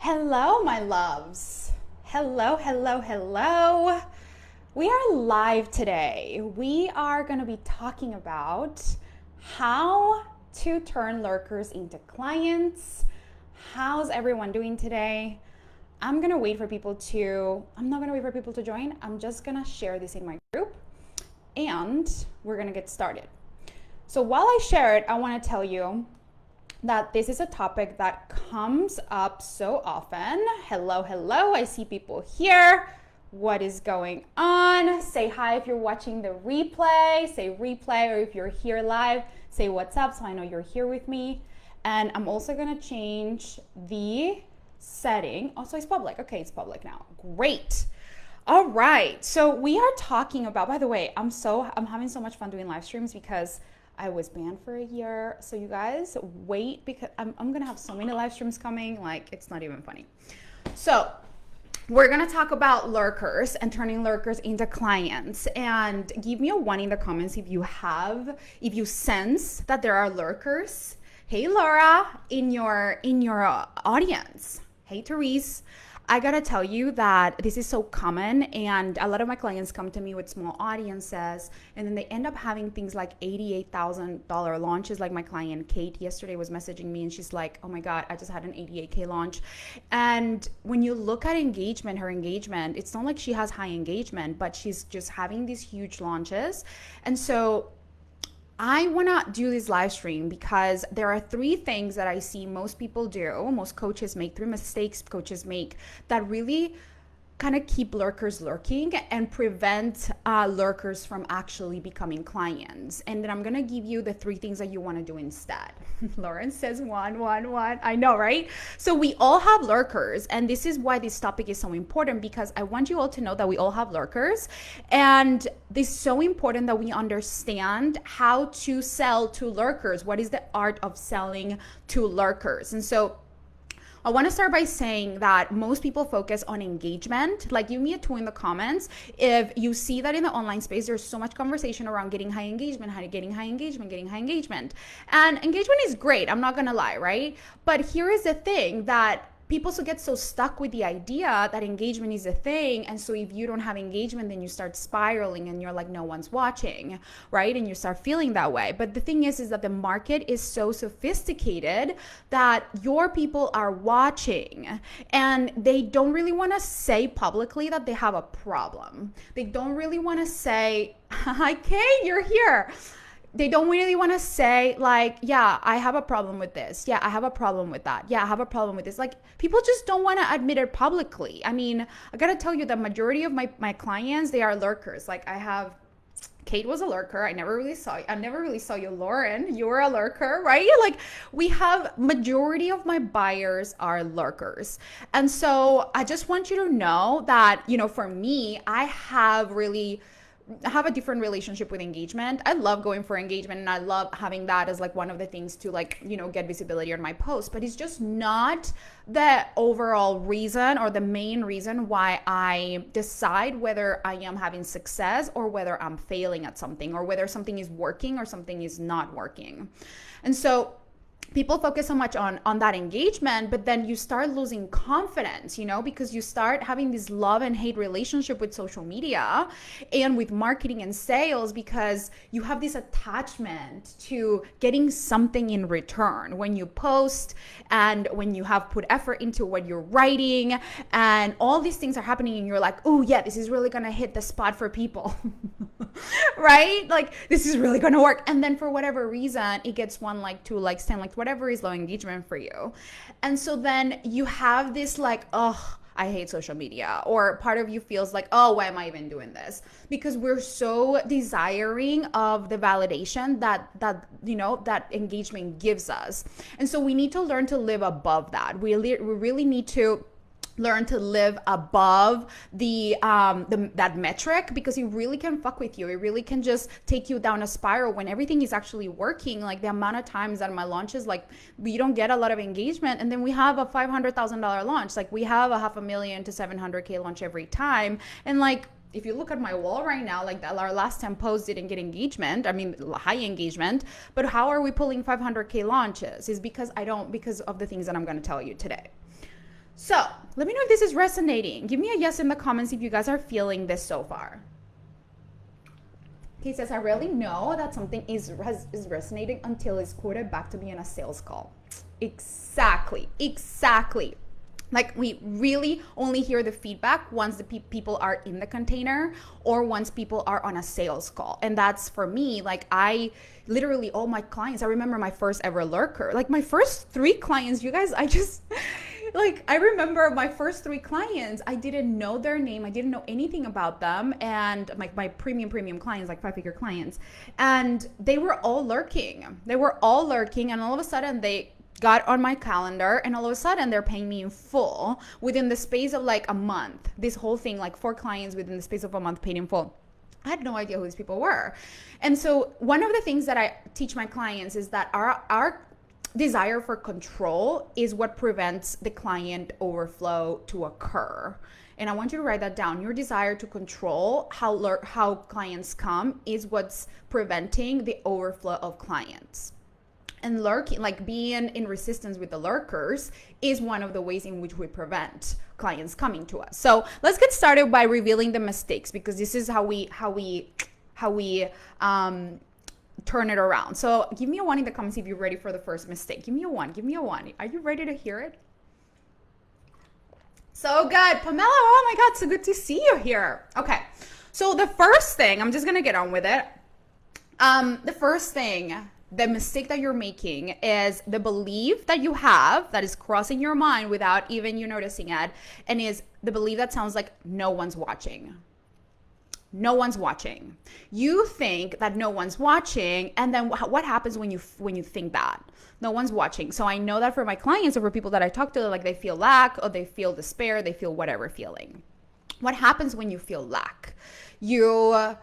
Hello, my loves. Hello, hello, hello. We are live today. We are going to be talking about how to turn lurkers into clients. How's everyone doing today? I'm not going to wait for people to join. I'm just going to share this in my group and we're going to get started. So while I share it, I want to tell you that this is a topic that comes up so often. Hello, hello. I see people here. What is going on? Say hi if you're watching the replay. Say replay, or if you're here live, say what's up so I know you're here with me. And I'm also going to change the setting. Also, it's public. Okay, it's public now. Great. All right. So we are talking about, by the way, I'm having so much fun doing live streams because I was banned for a year. So you guys wait, because I'm going to have so many live streams coming. Like, it's not even funny. So we're going to talk about lurkers and turning lurkers into clients. And give me a 1 in the comments if you sense that there are lurkers. Hey, Laura, in your audience. Hey, Therese. I gotta tell you that this is so common, and a lot of my clients come to me with small audiences, and then they end up having things like $88,000 launches. Like my client Kate yesterday was messaging me, and she's like, oh my God, I just had an 88K launch. And when you look at her engagement, it's not like she has high engagement, but she's just having these huge launches. And so I want to do this live stream because there are 3 things that I see most people do, most coaches make, 3 mistakes coaches make that really kind of keep lurkers lurking and prevent lurkers from actually becoming clients. And then I'm going to give you the 3 things that you want to do instead. Lauren says one. I know, right? So we all have lurkers, and this is why this topic is so important, because I want you all to know that we all have lurkers, and this is so important that we understand how to sell to lurkers. What is the art of selling to lurkers? And so I want to start by saying that most people focus on engagement. Like, give me a 2 in the comments if you see that in the online space there's so much conversation around getting high engagement. And engagement is great, I'm not gonna lie, right? But here is the thing, that people get so stuck with the idea that engagement is a thing, and so if you don't have engagement, then you start spiraling and you're like, no one's watching, right? And you start feeling that way. But the thing is that the market is so sophisticated that your people are watching, and they don't really want to say publicly that they have a problem. They don't really want to say, hi Kate, you're here. They don't really want to say, like, yeah, I have a problem with this. Yeah, I have a problem with that. Yeah, I have a problem with this. Like, people just don't want to admit it publicly. I mean, I got to tell you, the majority of my clients, they are lurkers. Like, Kate was a lurker. I never really saw you, Lauren. You were a lurker, right? Like, we have majority of my buyers are lurkers. And so I just want you to know that, for me, I have a different relationship with engagement. I love going for engagement, and I love having that as like one of the things to get visibility on my post, but it's just not the overall reason or the main reason why I decide whether I am having success or whether I'm failing at something, or whether something is working or something is not working. And so people focus so much on that engagement, but then you start losing confidence, because you start having this love and hate relationship with social media and with marketing and sales, because you have this attachment to getting something in return when you post and when you have put effort into what you're writing, and all these things are happening, and you're like, oh yeah, this is really gonna hit the spot for people. Right? Like, this is really gonna work. And then for whatever reason, it gets 1 like, 2 likes, 10 likes, whatever is low engagement for you. And so then you have this like, oh, I hate social media, or part of you feels like, oh, why am I even doing this? Because we're so desiring of the validation that engagement gives us. And so we need to learn to live above that. We really need to learn to live above that metric, because it really can fuck with you. It really can just take you down a spiral when everything is actually working. Like, the amount of times that my launches, like, we don't get a lot of engagement, and then we have a $500,000 launch. Like, we have a $500,000 to $700K launch every time. And like, if you look at my wall right now, like, our last 10 posts didn't get engagement. I mean, high engagement. But how are we pulling 500K launches? Is because of the things that I'm going to tell you today. So let me know if this is resonating. Give me a yes in the comments if you guys are feeling this so far. He says, I rarely know that something is resonating until it's quoted back to me in a sales call. Exactly. Like, we really only hear the feedback once the people are in the container or once people are on a sales call. And that's, for me, like, I literally, all my clients, I remember my first ever lurker, like my first 3 clients, you guys, I just like, I remember my first 3 clients, I didn't know their name, I didn't know anything about them, and my premium clients, like 5-figure clients, and they were all lurking, and all of a sudden they got on my calendar, and all of a sudden they're paying me in full within the space of like a month. This whole thing, like 4 clients within the space of a month paid in full. I had no idea who these people were. And so one of the things that I teach my clients is that our desire for control is what prevents the client overflow to occur. And I want you to write that down. Your desire to control how clients come is what's preventing the overflow of clients. And lurking, like being in resistance with the lurkers, is one of the ways in which we prevent clients coming to us. So let's get started by revealing the mistakes, because this is how we turn it around. So give me a 1 in the comments if you're ready for the first mistake. Give me a 1. Are you ready to hear it? So good. Pamela, oh my God, so good to see you here. Okay. So the first thing, I'm just going to get on with it. The mistake that you're making is the belief that you have that is crossing your mind without even you noticing it, and is the belief that sounds like no one's watching. No one's watching. You think that no one's watching, and then what happens when you think that no one's watching? So I know that for my clients or for people that I talk to, like, they feel lack or they feel despair, they feel whatever feeling. What happens when you feel lack? Your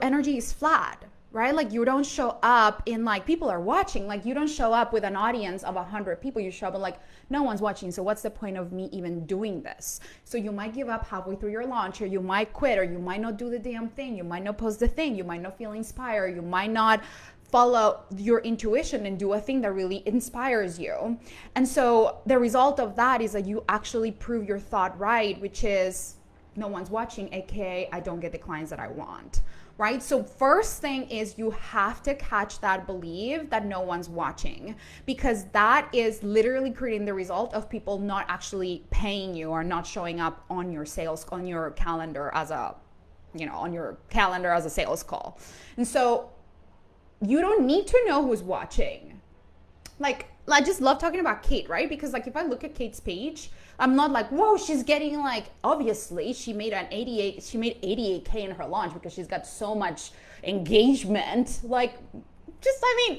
energy is flat. Right? Like, you don't show up in like people are watching. Like, you don't show up with an audience of 100 people. You show up and like, no one's watching. So what's the point of me even doing this? So you might give up halfway through your launch, or you might quit, or you might not do the damn thing. You might not post the thing. You might not feel inspired. You might not follow your intuition and do a thing that really inspires you. And so the result of that is that you actually prove your thought right, which is no one's watching, aka I don't get the clients that I want. Right? So first thing is you have to catch that belief that no one's watching, because that is literally creating the result of people not actually paying you or not showing up on your calendar as a sales call. And so you don't need to know who's watching. Like, I just love talking about Kate, right? Because like, if I look at Kate's page, I'm not like, whoa, she's getting like, obviously she made 88K in her launch because she's got so much engagement. Like,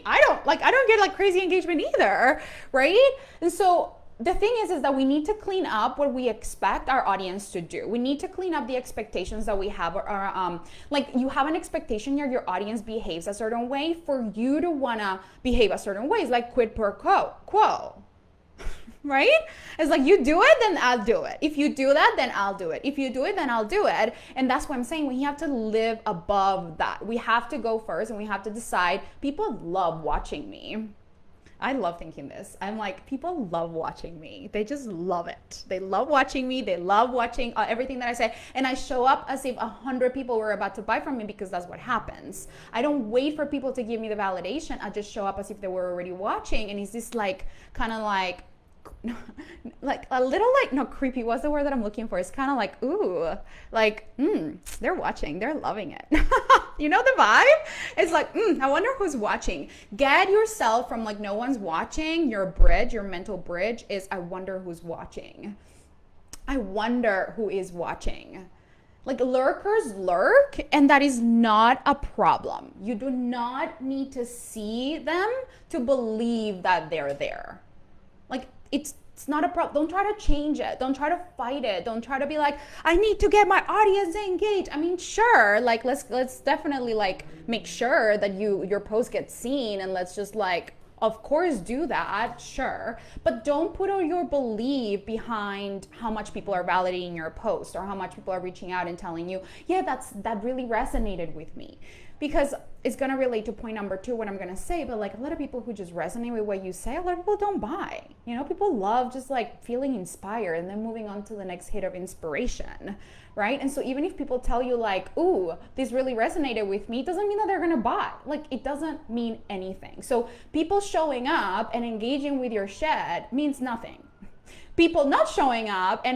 I don't get like crazy engagement either, right? And so the thing is that we need to clean up what we expect our audience to do. We need to clean up the expectations that we have. Like, you have an expectation your audience behaves a certain way for you to wanna behave a certain ways, like quid pro quo. Right? It's like, you do it, then I'll do it. If you do that, then I'll do it. If you do it, then I'll do it. And that's what I'm saying. We have to live above that. We have to go first, and we have to decide. People love watching me. I love thinking this. I'm like, people love watching me. They just love it. They love watching me. They love watching everything that I say. And I show up as if 100 people were about to buy from me, because that's what happens. I don't wait for people to give me the validation. I just show up as if they were already watching. And it's this like, kind of like a little like, no, creepy. What's the word that I'm looking for? It's kind of like, ooh, like, they're watching, they're loving it. You know the vibe? It's like, I wonder who's watching. Get yourself from like, no one's watching. Your mental bridge is, I wonder who's watching. I wonder who is watching. Like, lurkers lurk, and that is not a problem. You do not need to see them to believe that they're there. Like, it's not a problem. Don't try to change it. Don't try to fight it. Don't try to be like, I need to get my audience engaged. I mean, sure, like, let's definitely like make sure that your post gets seen, and let's just like, of course, do that, sure. But don't put all your belief behind how much people are validating your post, or how much people are reaching out and telling you, yeah, that really resonated with me. because it's going to relate to point number 2, what I'm going to say, but like a lot of people who just resonate with what you say, a lot of people don't buy. You know, people love just like feeling inspired and then moving on to the next hit of inspiration, right? And so even if people tell you like, ooh, this really resonated with me, it doesn't mean that they're going to buy. Like it doesn't mean anything. So people showing up and engaging with your shit means nothing. People not showing up and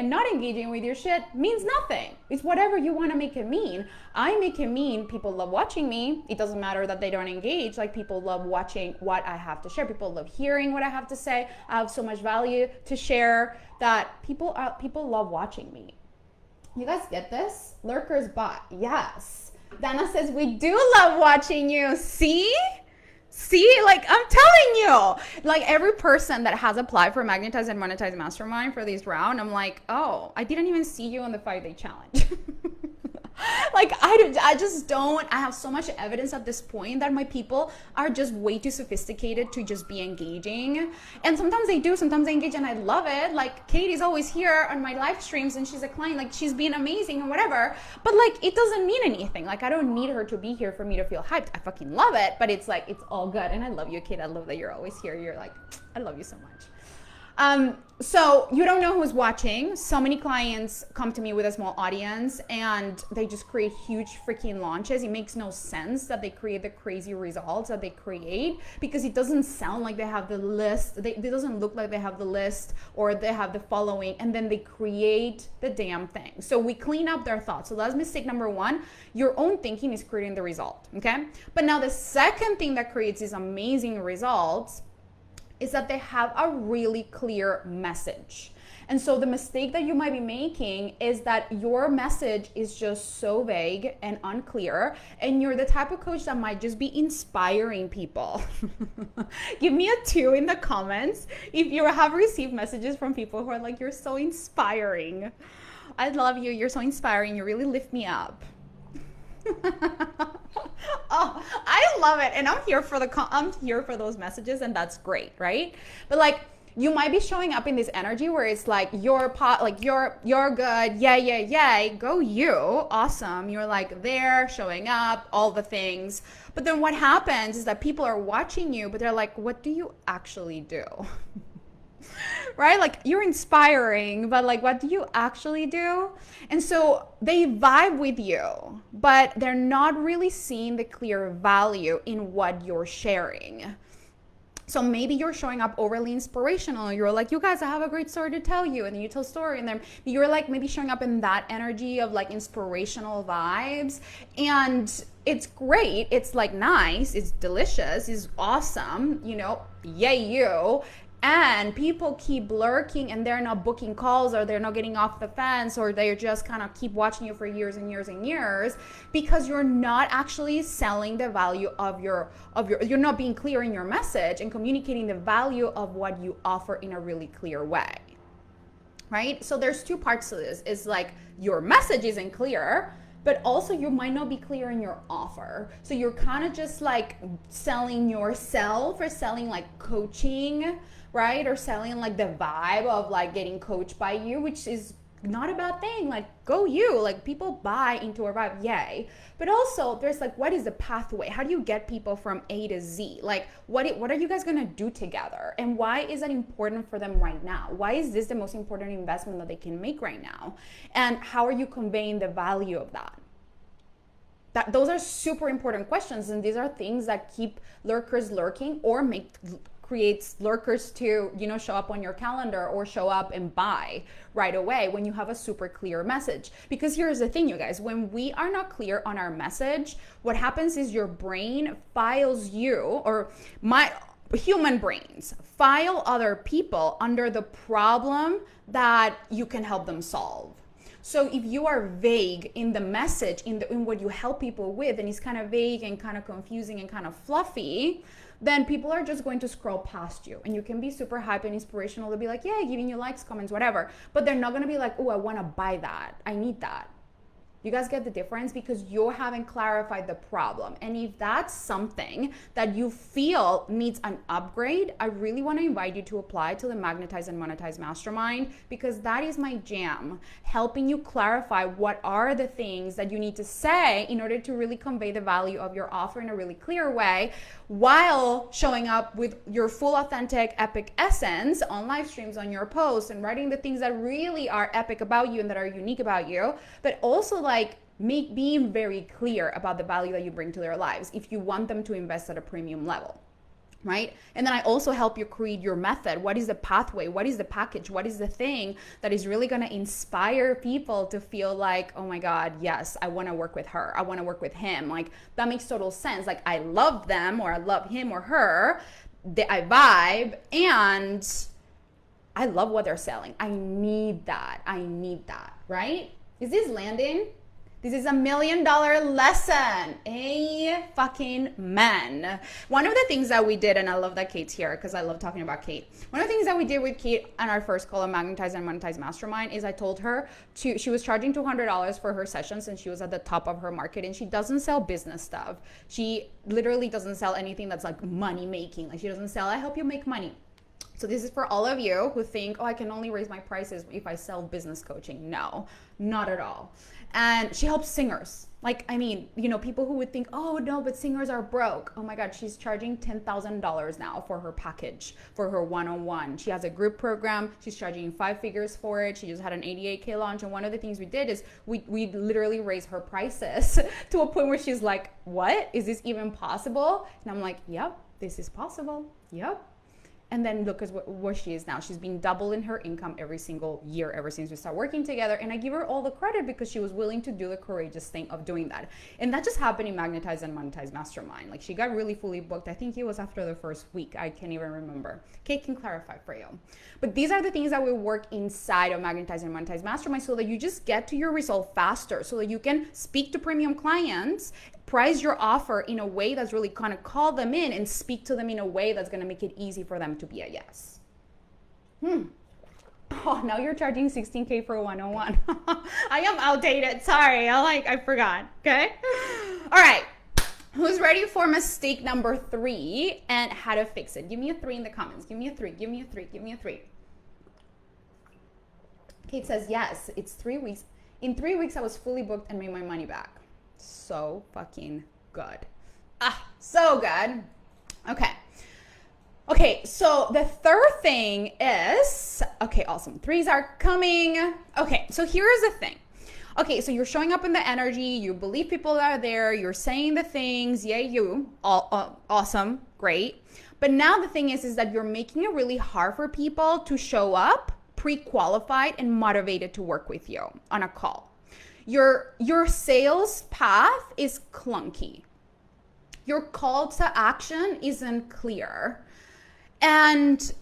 not engaging with your shit means nothing. It's whatever you want to make it mean. I make it mean people love watching me. It doesn't matter that they don't engage. Like people love watching what I have to share. People love hearing what I have to say. I have so much value to share that people love watching me. You guys get this? Lurkers bot. Yes. Dana says we do love watching you. See, like I'm telling you, like every person that has applied for Magnetize and Monetize Mastermind for this round, I'm like, oh, I didn't even see you on the 5-day challenge. Like I just don't, I have so much evidence at this point that my people are just way too sophisticated to just be engaging. And sometimes they do, sometimes they engage and I love it. Like Katie's always here on my live streams and she's a client, like she's being amazing and whatever. But like, it doesn't mean anything. Like I don't need her to be here for me to feel hyped. I fucking love it, but it's like, it's all good. And I love you, Kate. I love that you're always here. You're like, I love you so much. So you don't know who's watching. So many clients come to me with a small audience and they just create huge freaking launches. It makes no sense that they create the crazy results that they create because it doesn't sound like they have the list. It doesn't look like they have the list or they have the following, and then they create the damn thing. So we clean up their thoughts. So that's mistake number 1. Your own thinking is creating the result. Okay. But now the second thing that creates these amazing results is that they have a really clear message. And so the mistake that you might be making is that your message is just so vague and unclear, and you're the type of coach that might just be inspiring people. Give me a 2 in the comments if you have received messages from people who are like, you're so inspiring. I love you. You're so inspiring. You really lift me up. Oh, I love it, and I'm here for those messages, and that's great, right? But like, you might be showing up in this energy where it's like you're good, yay, go you, awesome. You're like there, showing up, all the things. But then what happens is that people are watching you, but they're like, what do you actually do? Right? Like you're inspiring, but like, what do you actually do? And so they vibe with you, but they're not really seeing the clear value in what you're sharing. So maybe you're showing up overly inspirational. You're like, you guys, I have a great story to tell you. And then you tell a story and then you're like maybe showing up in that energy of like inspirational vibes. And it's great. It's like nice. It's delicious. It's awesome. You know, yay you. And people keep lurking and they're not booking calls or they're not getting off the fence or they're just kind of keep watching you for years and years and years because you're not actually selling the value of your you're not being clear in your message and communicating the value of what you offer in a really clear way. Right? So there's 2 parts to this. It's like your message isn't clear, but also you might not be clear in your offer. So you're kind of just like selling yourself or selling like coaching, right? Or selling like the vibe of like getting coached by you, which is not a bad thing. Like go you, like people buy into a vibe, yay. But also there's like, what is the pathway? How do you get people from A to Z? Like what are you guys gonna do together? And why is that important for them right now? Why is this the most important investment that they can make right now? And how are you conveying the value of that? Those are super important questions, and these are things that keep lurkers lurking or creates lurkers to, you know, show up on your calendar or show up and buy right away when you have a super clear message. Because here's the thing, you guys, when we are not clear on our message, what happens is your brain files you, or my human brains file other people under the problem that you can help them solve. So if you are vague in the message, in what you help people with, and it's kind of vague and kind of confusing and kind of fluffy, then people are just going to scroll past you. And you can be super hype and inspirational. They'll be like, yeah, giving you likes, comments, whatever. But they're not going to be like, oh, I want to buy that. I need that. You guys get the difference? Because you haven't clarified the problem. And if that's something that you feel needs an upgrade, I really want to invite you to apply to the Magnetize and Monetize Mastermind, because that is my jam, helping you clarify what are the things that you need to say in order to really convey the value of your offer in a really clear way, while showing up with your full, authentic, epic essence on live streams, on your posts, and writing the things that really are epic about you and that are unique about you, but also like being very clear about the value that you bring to their lives if you want them to invest at a premium level. Right? And then I also help you create your method. What is the pathway? What is the package? What is the thing that is really going to inspire people to feel like, oh my God, yes, I want to work with her. I want to work with him. Like, that makes total sense. Like, I love them, or I love him or her. I vibe, and I love what they're selling. I need that. Right? Is this landing? This is $1 million lesson. Amen. One of the things that we did, and I love that Kate's here because I love talking about Kate. One of the things that we did with Kate on our first call on Magnetize and Monetize Mastermind is I told her she was charging $200 for her sessions, and she was at the top of her market, and she doesn't sell business stuff. She literally doesn't sell anything that's like money making. Like, she doesn't sell, I help you make money. So this is for all of you who think, oh, I can only raise my prices if I sell business coaching. No, not at all. And she helps singers. Like, I mean, you know, people who would think, oh no, but singers are broke. Oh my God, she's charging $10,000 now for her package, for her one-on-one. She has a group program. She's charging 5 figures for it. She just had an 88K launch. And one of the things we did is we literally raised her prices to a point where she's like, what? Is this even possible? And I'm like, yep, this is possible. Yep. And then look at where she is now. She's been doubling her income every single year ever since we started working together. And I give her all the credit because she was willing to do the courageous thing of doing that. And that just happened in Magnetize and Monetize Mastermind. Like, she got really fully booked. I think it was after the first week. I can't even remember. Kate can clarify for you. But these are the things that will work inside of Magnetize and Monetize Mastermind, so that you just get to your result faster, so that you can speak to premium clients, price your offer in a way that's really going to call them in, and speak to them in a way that's going to make it easy for them to be a yes. Oh, now you're charging $16K for a one-on-one. I am outdated. Sorry. I forgot. Okay. All right. Who's ready for mistake number 3 and how to fix it? Give me a 3 in the comments. Give me a 3. Give me a 3. Give me a 3. Kate says, yes, it's 3 weeks. In 3 weeks, I was fully booked and made my money back. So fucking good. So good. Okay, so the third thing is, okay, awesome. 3s are coming. Okay, so here is the thing. Okay, so you're showing up in the energy, you believe people are there, you're saying the things, yay you, awesome, great. But now the thing is that you're making it really hard for people to show up pre-qualified and motivated to work with you on a call. Your sales path is clunky. Your call to action isn't clear. And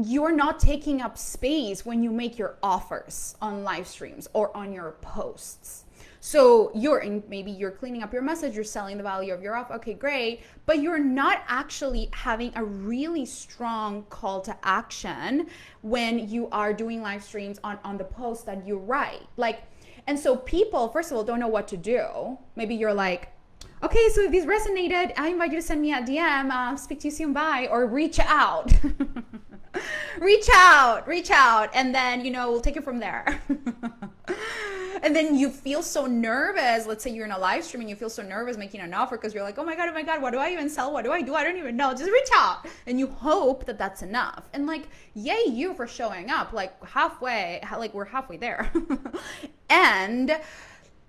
you're not taking up space when you make your offers on live streams or on your posts. So maybe you're cleaning up your message, you're selling the value of your offer, okay, great, but you're not actually having a really strong call to action when you are doing live streams on the posts that you write. And so people, first of all, don't know what to do. Maybe you're like, okay, so if this resonated, I invite you to send me a DM, speak to you soon, bye, or reach out. reach out, and then, we'll take it from there. And then you feel so nervous. Let's say you're in a live stream and you feel so nervous making an offer because you're like, oh my God, what do I even sell? What do I do? I don't even know. Just reach out. And you hope that that's enough. And yay you for showing up, we're halfway there. And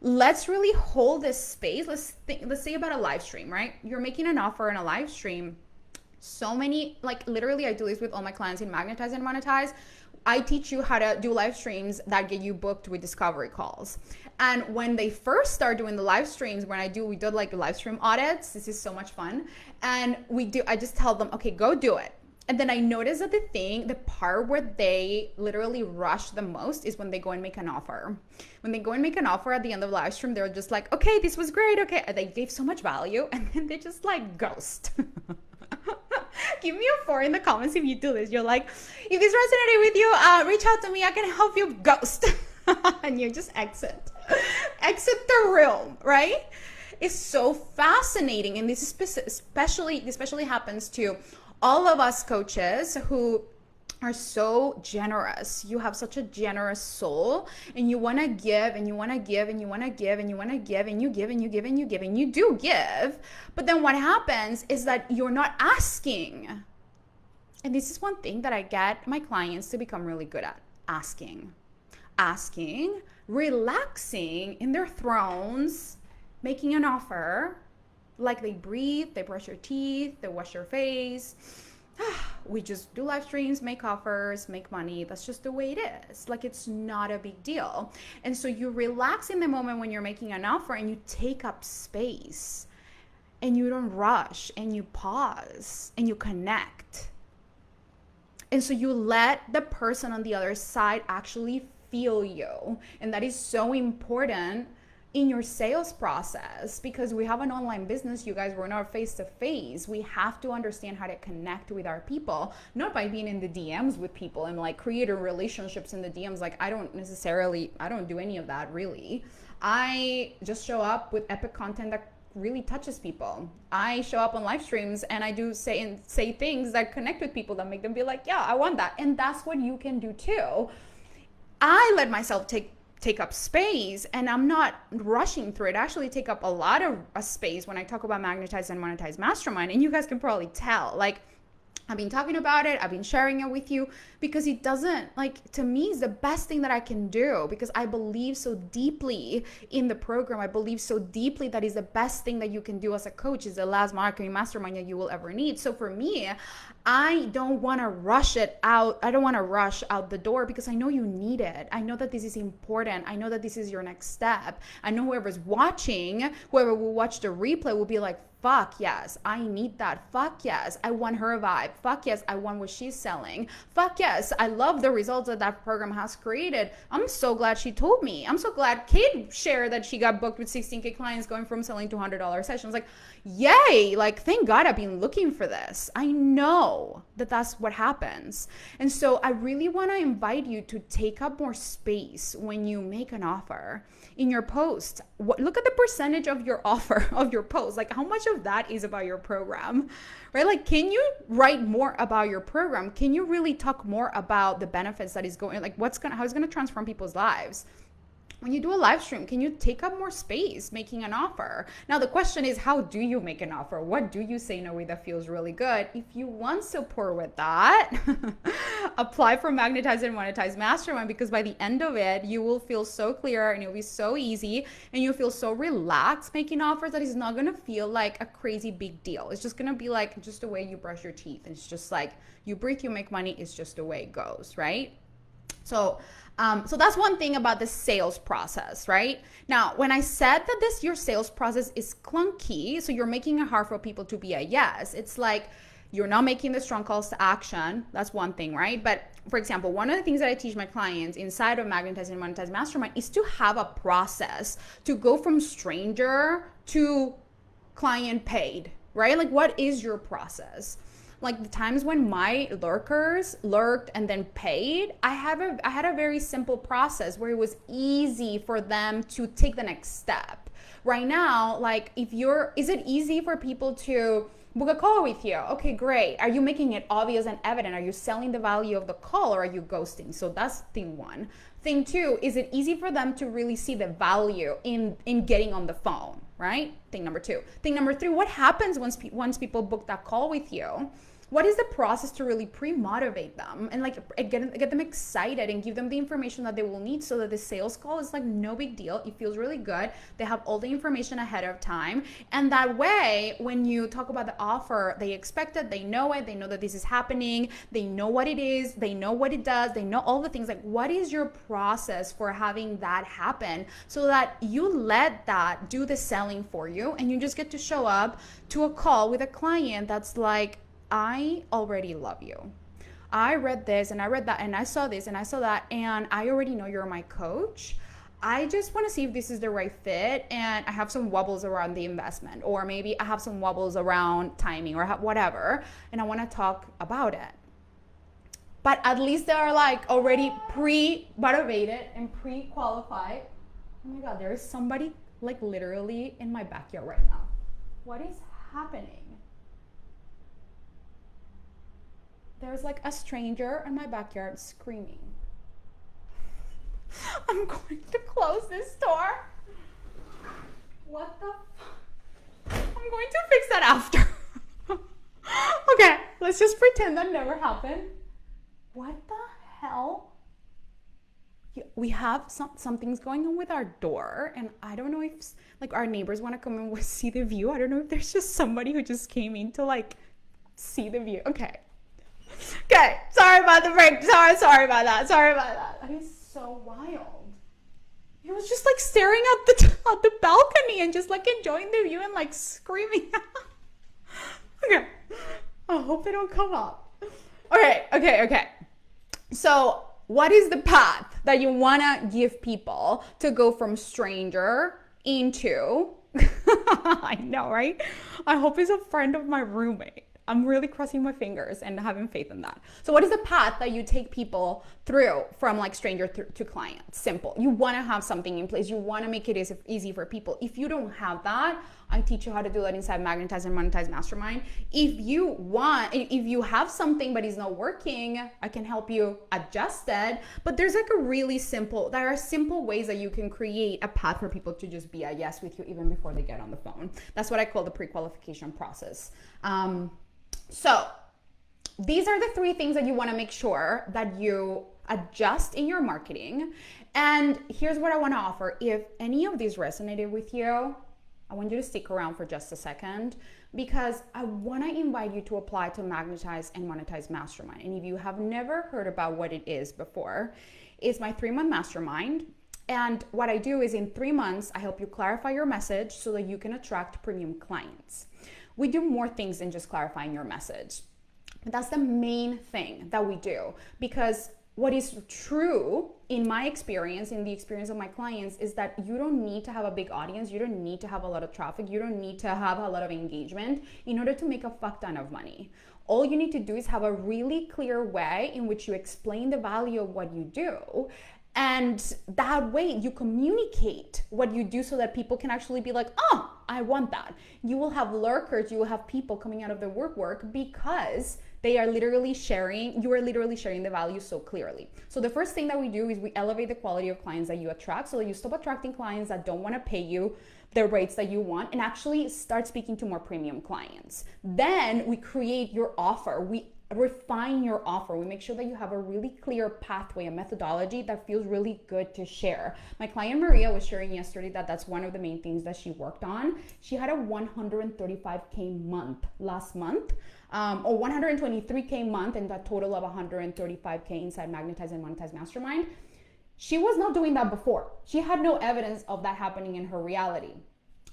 let's really hold this space. Let's say about a live stream, right? You're making an offer in a live stream. So many, literally I do this with all my clients in Magnetize and Monetize. I teach you how to do live streams that get you booked with discovery calls. And when they first start doing the live streams, we did live stream audits. This is so much fun. And I just tell them, okay, go do it. And then I notice that the part where they literally rush the most is when they go and make an offer. When they go and make an offer at the end of the live stream, they're just like, okay, this was great. Okay. And they gave so much value, and then they just ghost. Give me a 4 in the comments if you do this. You're like, if this resonated with you, reach out to me. I can help you, ghost. and you just exit the room, right? It's so fascinating. And this is especially happens to all of us coaches who are so generous. You have such a generous soul, and you want to give and you want to give and you want to give and you want to give, and you give and you give and you give and you do give. But then what happens is that you're not asking. And this is one thing that I get my clients to become really good at: asking, relaxing in their thrones, making an offer, like they breathe, they brush their teeth, they wash their face. We just do live streams, make offers, make money. That's just the way it is. Like, it's not a big deal. And so you relax in the moment when you're making an offer, and you take up space, and you don't rush, and you pause, and you connect. And so you let the person on the other side actually feel you. And that is so important in your sales process, because we have an online business, you guys. We're not face to face. We have to understand how to connect with our people, not by being in the DMs with people and like creating relationships in the DMs. Like, I don't do any of that really. I just show up with epic content that really touches people. I show up on live streams and I do say things that connect with people, that make them be like, yeah, I want that. And that's what you can do too. I let myself take up space, and I'm not rushing through it. I actually take up a lot of space when I talk about Magnetize and Monetize Mastermind. And you guys can probably tell, like, I've been talking about it, I've been sharing it with you, because it doesn't, like, to me, it's the best thing that I can do, because I believe so deeply in the program. I believe so deeply that is the best thing that you can do as a coach. Is the last marketing mastermind that you will ever need. So for me, I don't want to rush it out. I don't want to rush out the door, because I know you need it. I know that this is important. I know that this is your next step. I know whoever's watching, whoever will watch the replay will be like, fuck yes, I need that. Fuck yes, I want her vibe. Fuck yes, I want what she's selling. Fuck yes, I love the results that program has created. I'm so glad she told me. I'm so glad Kate shared that she got booked with 16K clients going from selling to $100 sessions. Like, yay, like, thank God I've been looking for this. I know that that's what happens. And so I really want to invite you to take up more space when you make an offer in your post. Look at the percentage of your offer, of your post. Like, how much of that is about your program, right? Like, can you write more about your program? Can you really talk more about the benefits that is going, like, how it's going to transform people's lives? When you do a live stream, can you take up more space making an offer? Now, the question is, how do you make an offer? What do you say in a way that feels really good? If you want support with that, apply for Magnetize and Monetize Mastermind, because by the end of it, you will feel so clear, and it'll be so easy, and you'll feel so relaxed making offers that it's not going to feel like a crazy big deal. It's just going to be like just the way you brush your teeth. It's just like you breathe, you make money. It's just the way it goes, right? So that's one thing about the sales process, right? Now, when I said that your sales process is clunky, so you're making it hard for people to be a yes, it's like you're not making the strong calls to action. That's one thing, right? But for example, one of the things that I teach my clients inside of Magnetize and Monetize Mastermind is to have a process to go from stranger to client paid, right? Like, what is your process? Like, the times when my lurkers lurked and then paid, I had a very simple process where it was easy for them to take the next step. Right now, like, is it easy for people to book a call with you? Okay, great. Are you making it obvious and evident? Are you selling the value of the call, or are you ghosting? So that's thing one. Thing two, is it easy for them to really see the value in getting on the phone, right? Thing number two. Thing number three, what happens once people book that call with you? What is the process to really pre-motivate them and like get them excited and give them the information that they will need, so that the sales call is like no big deal. It feels really good. They have all the information ahead of time. And that way, when you talk about the offer, they expect it, they know it, they know that this is happening, they know what it is, they know what it does, they know all the things. Like, what is your process for having that happen, so that you let that do the selling for you, and you just get to show up to a call with a client that's like, I already love you. I read this and I read that and I saw this and I saw that, and I already know you're my coach. I just want to see if this is the right fit, and I have some wobbles around the investment, or maybe I have some wobbles around timing or whatever, and I want to talk about it. but at least they're like already pre-motivated and pre-qualified. Oh my God, there is somebody like literally in my backyard right now. What is happening? There's like a stranger in my backyard screaming. I'm going to close this door. What the fuck? I'm going to fix that after. Okay, let's just pretend that never happened. What the hell? We have something's going on with our door, and I don't know if like our neighbors want to come and see the view. I don't know if there's just somebody who just came in to like see the view. Okay, sorry about the break. Sorry about that. That is so wild. He was just like staring at the balcony and just like enjoying the view and like screaming. Okay, I hope they don't come up. Okay. So what is the path that you want to give people to go from stranger into, I know, right? I hope it's a friend of my roommate. I'm really crossing my fingers and having faith in that. So what is the path that you take people through from like stranger to client? Simple. You want to have something in place. You want to make it easy for people. If you don't have that, I teach you how to do that inside Magnetize and Monetize Mastermind. If you have something but it's not working, I can help you adjust it. But there are simple ways that you can create a path for people to just be a yes with you even before they get on the phone. That's what I call the pre-qualification process. So these are the 3 things that you want to make sure that you adjust in your marketing. And here's what I want to offer. If any of these resonated with you, I want you to stick around for just a second, because I want to invite you to apply to Magnetize and Monetize Mastermind. And if you have never heard about what it is before, it's my 3-month mastermind. And what I do is in 3 months, I help you clarify your message so that you can attract premium clients. We do more things than just clarifying your message. But that's the main thing that we do, because what is true in my experience, in the experience of my clients, is that you don't need to have a big audience. You don't need to have a lot of traffic. You don't need to have a lot of engagement in order to make a fuck ton of money. All you need to do is have a really clear way in which you explain the value of what you do. And that way you communicate what you do so that people can actually be like, oh, I want that. You will have lurkers, you will have people coming out of the work because you are literally sharing the value so clearly. So the first thing that we do is we elevate the quality of clients that you attract so that you stop attracting clients that don't want to pay you the rates that you want and actually start speaking to more premium clients. Then we create your offer. We refine your offer. We make sure that you have a really clear pathway, a methodology that feels really good to share. My client Maria was sharing yesterday that that's one of the main things that she worked on. She had a 135K month last month, or 123K month, and a total of 135K inside Magnetize and Monetize Mastermind. She was not doing that before. She had no evidence of that happening in her reality.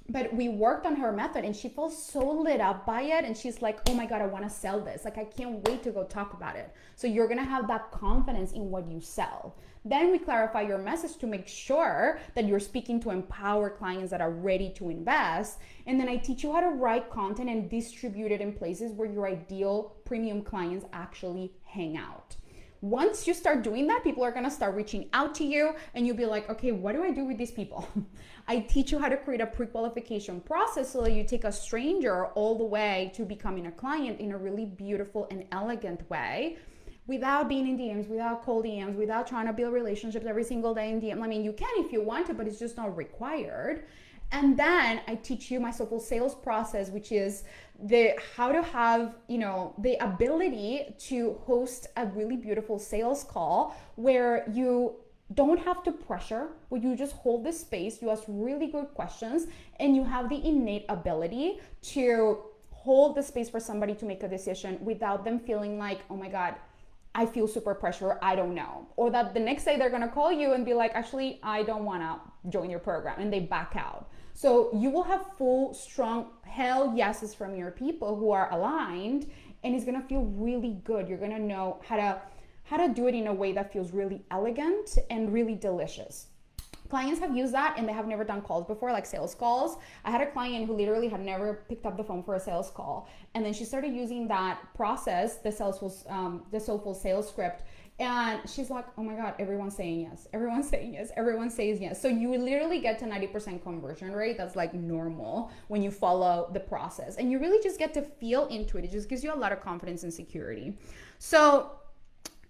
But we worked on her method and she felt so lit up by it. And she's like, oh my God, I want to sell this. Like, I can't wait to go talk about it. So you're going to have that confidence in what you sell. Then we clarify your message to make sure that you're speaking to empower clients that are ready to invest. And then I teach you how to write content and distribute it in places where your ideal premium clients actually hang out. Once you start doing that, people are going to start reaching out to you and you'll be like, okay, what do I do with these people? I teach you how to create a pre-qualification process so that you take a stranger all the way to becoming a client in a really beautiful and elegant way, without being in DMs, without cold DMs, without trying to build relationships every single day in DM. I mean, you can if you want to, but it's just not required. And then I teach you my so-called sales process, which is how to have, the ability to host a really beautiful sales call where you don't have to pressure, where you just hold the space, you ask really good questions, and you have the innate ability to hold the space for somebody to make a decision without them feeling like, oh my God, I feel super pressure, I don't know. Or that the next day they're gonna call you and be like, actually, I don't wanna join your program, and they back out. So you will have full, strong, hell yeses from your people who are aligned, and it's gonna feel really good. You're gonna know how to do it in a way that feels really elegant and really delicious. Clients have used that and they have never done calls before, like sales calls. I had a client who literally had never picked up the phone for a sales call, and then she started using that process, the Soulful sales script, and she's like, oh my God, everyone's saying yes, everyone's saying yes, everyone says yes. So you literally get to 90% conversion rate. That's like normal when you follow the process, and you really just get to feel into it. It just gives you a lot of confidence and security. So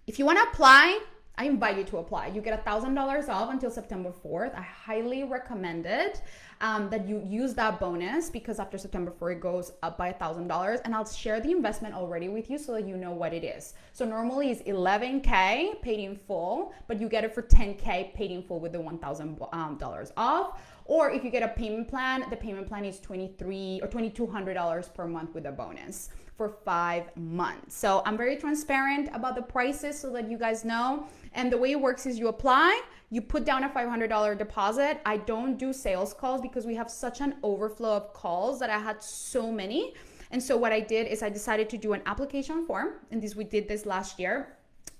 if you want to apply, I invite you to apply. You get $1,000 off until September 4th. I highly recommend it, that you use that bonus, because after September 4th, it goes up by $1,000. And I'll share the investment already with you so that you know what it is. So normally it's $11K paid in full, but you get it for $10K paid in full with the $1,000 off. Or if you get a payment plan, the payment plan is $2,300 or $2,200 per month with a bonus for 5 months. So I'm very transparent about the prices so that you guys know. And the way it works is you apply, you put down a $500 deposit. I don't do sales calls because we have such an overflow of calls that I had so many. And so what I did is I decided to do an application form, and we did this last year.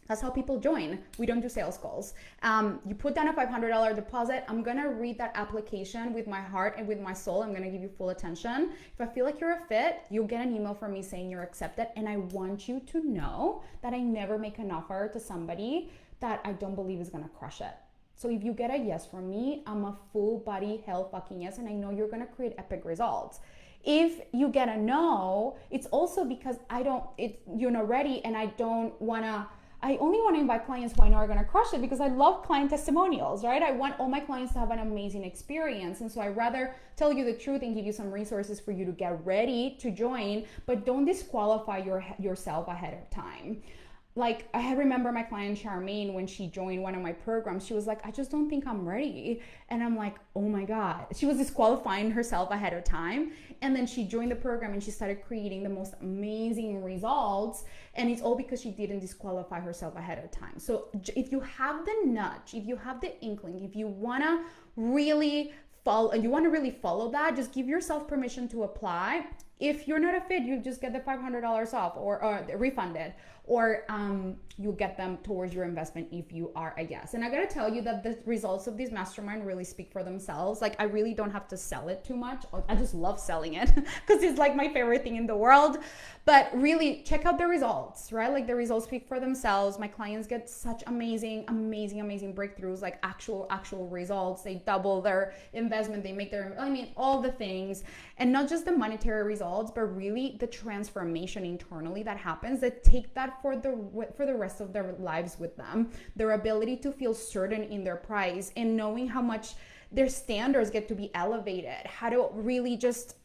That's how people join. We don't do sales calls. You put down a $500 deposit. I'm gonna read that application with my heart and with my soul. I'm gonna give you full attention. If I feel like you're a fit, you'll get an email from me saying you're accepted. And I want you to know that I never make an offer to somebody that I don't believe is gonna crush it. So if you get a yes from me, I'm a full body hell fucking yes, and I know you're gonna create epic results. If you get a no, it's also because you're not ready, and I only want to invite clients who I know are going to crush it, because I love client testimonials, right? I want all my clients to have an amazing experience. And so I'd rather tell you the truth and give you some resources for you to get ready to join, but don't disqualify yourself ahead of time. Like, I remember my client Charmaine, when she joined one of my programs, she was like, I just don't think I'm ready. And I'm like, oh my God. She was disqualifying herself ahead of time. And then she joined the program and she started creating the most amazing results. And it's all because she didn't disqualify herself ahead of time. So if you have the nudge, if you have the inkling, if you want to really follow that, just give yourself permission to apply. If you're not a fit, you just get the $500 off or refunded, or you'll get them towards your investment if you are a yes. And I gotta tell you that the results of this mastermind really speak for themselves. Like, I really don't have to sell it too much. I just love selling it because it's like my favorite thing in the world. But really, check out the results, right? Like, the results speak for themselves. My clients get such amazing breakthroughs, like actual results. They double their investment, they make all the things. And not just the monetary results, but really the transformation internally that happens, that take that for the rest of their lives with them. Their ability to feel certain in their price, and knowing how much their standards get to be elevated, how to really just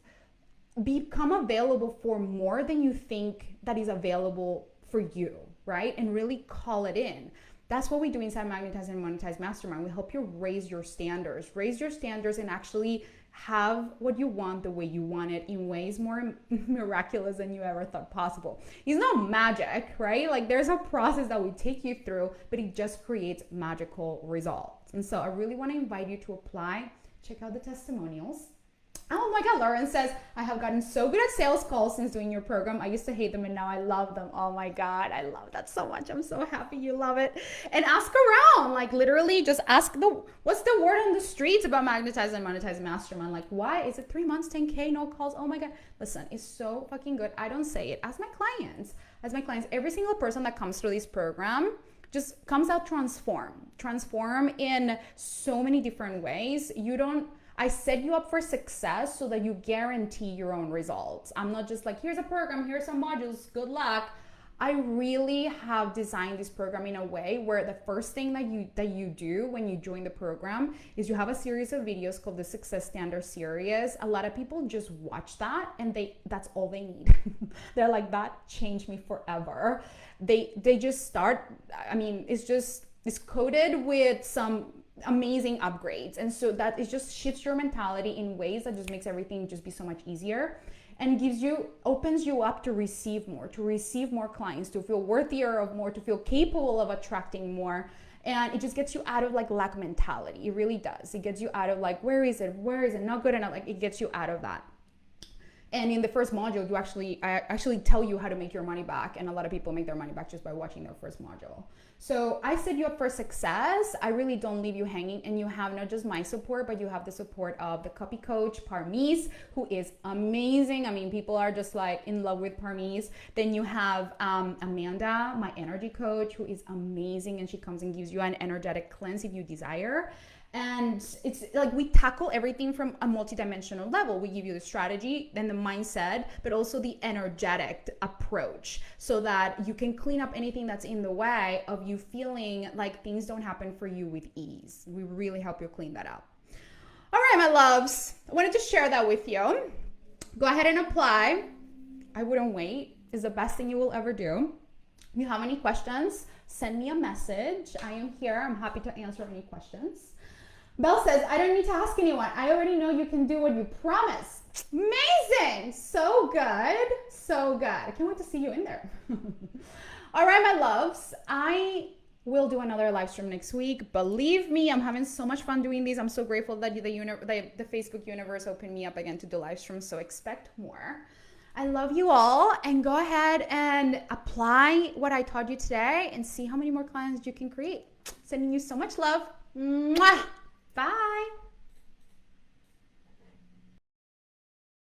become available for more than you think that is available for you, right? And really call it in. That's what we do inside Magnetize and Monetize Mastermind. We help you raise your standards and actually have what you want the way you want it, in ways more miraculous than you ever thought possible. It's not magic, right? Like, there's a process that we take you through, but it just creates magical results. And so I really want to invite you to apply. Check out the testimonials. Oh my God, Lauren says, I have gotten so good at sales calls since doing your program. I used to hate them and now I love them. Oh my God, I love that so much. I'm so happy you love it. And ask around, like, literally just ask what's the word on the streets about Magnetize and Monetize Mastermind? Like, why is it 3 months, 10K, no calls? Oh my God. Listen, it's so fucking good. I don't say it. Ask my clients. Every single person that comes through this program just comes out transform in so many different ways. I set you up for success so that you guarantee your own results. I'm not just like, here's a program, here's some modules, good luck. I really have designed this program in a way where the first thing that you do when you join the program is you have a series of videos called the Success Standard Series. A lot of people just watch that and that's all they need. They're like, that changed me forever. They just start, it's coded with some amazing upgrades, and so that it just shifts your mentality in ways that just makes everything just be so much easier, and opens you up to receive more clients, to feel worthier of more, to feel capable of attracting more. And it just gets you out of like lack mentality. It really does. It gets you out of like, where is it not good enough? Like, it gets you out of that. And in the first module, I actually tell you how to make your money back. And a lot of people make their money back just by watching their first module. So I set you up for success. I really don't leave you hanging, and you have not just my support, but you have the support of the copy coach, Parmise, who is amazing. I mean, people are just like in love with Parmise. Then you have Amanda, my energy coach, who is amazing, and she comes and gives you an energetic cleanse if you desire. And it's like we tackle everything from a multidimensional level. We give you the strategy, then the mindset, but also the energetic approach so that you can clean up anything that's in the way of you feeling like things don't happen for you with ease. We really help you clean that up. All right, my loves, I wanted to share that with you. Go ahead and apply. I wouldn't wait. It's the best thing you will ever do. If you have any questions, send me a message. I am here. I'm happy to answer any questions. Belle says, I don't need to ask anyone. I already know you can do what you promised. Amazing. So good. So good. I can't wait to see you in there. All right, my loves. I will do another live stream next week. Believe me, I'm having so much fun doing these. I'm so grateful that the Facebook universe opened me up again to do live streams. So expect more. I love you all. And go ahead and apply what I taught you today and see how many more clients you can create. Sending you so much love. Mwah. Bye.